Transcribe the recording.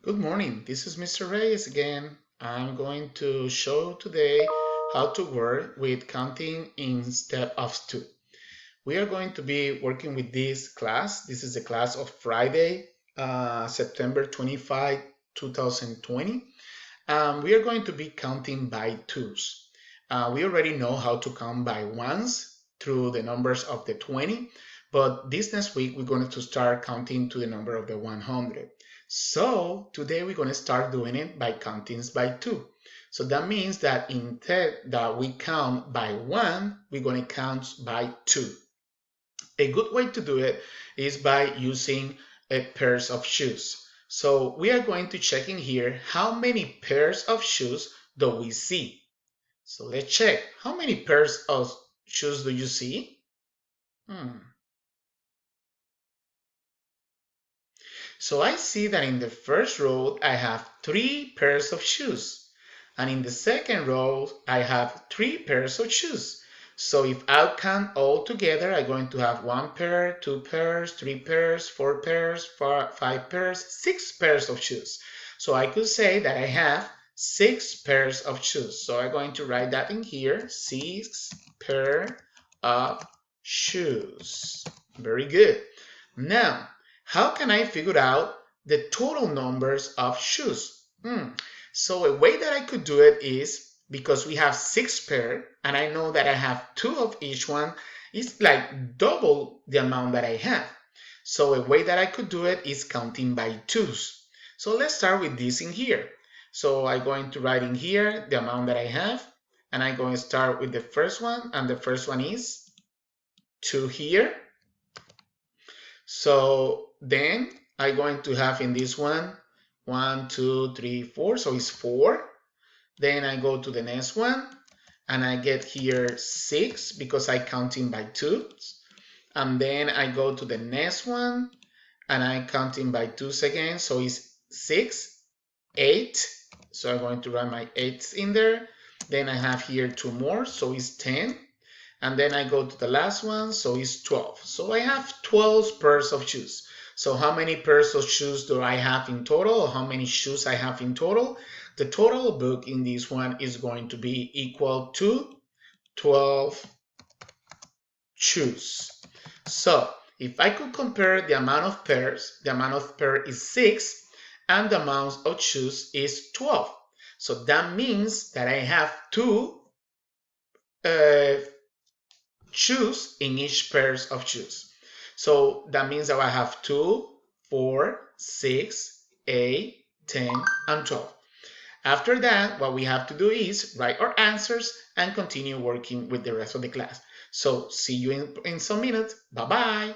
Good morning, this is Mr. Reyes again. I'm going to show today how to work with counting in step of 2. We are going to be working with this class. This is the class of Friday, September 25, 2020. We are going to be counting by twos. We already know how to count by ones through the numbers of the 20, but this next week we're going to start counting to the number of the 100. So today we're going to start doing it by countings by two. So that means that instead that we count by one, we're going to count by two. A good way to do it is by using pairs of shoes. So we are going to check in here how many pairs of shoes do we see. So let's check. How many pairs of shoes do you see? So I see that in the first row I have 3 pairs of shoes. And in the second row I have 3 pairs of shoes. So if I count all together, I'm going to have 1 pair, 2 pairs, 3 pairs, 4 pairs, 5 pairs, 6 pairs of shoes. So I could say that I have 6 pairs of shoes. So I'm going to write that in here, 6 pair of shoes. Very good. Now, how can I figure out the total numbers of shoes? So a way that I could do it is, because we have 6 pairs and I know that I have 2 of each one, it's like double the amount that I have. So a way that I could do it is counting by twos. So let's start with this in here. So I'm going to write in here the amount that I have, and I'm going to start with the first one, and the first one is 2 here. So then I'm going to have in this one 1, 2, 3, 4. So it's 4. Then I go to the next one and I get here 6 because I counting by twos. And then I go to the next one and I counting by twos again. So it's 6, 8. So I'm going to write my 8s in there. Then I have here 2 more. So it's 10. And then I go to the last one, so it's 12. So I have 12 pairs of shoes. So how many pairs of shoes do I have in total, or how many shoes I have in total? The total book in this one is going to be equal to 12 shoes. So if I could compare the amount of pairs is 6, and the amount of shoes is 12. So that means that I have 2 shoes in each pairs of shoes. So that means that I have 2, 4, 6, 8, 10, and 12. After that, what we have to do is write our answers and continue working with the rest of the class. So see you in some minutes. Bye-bye.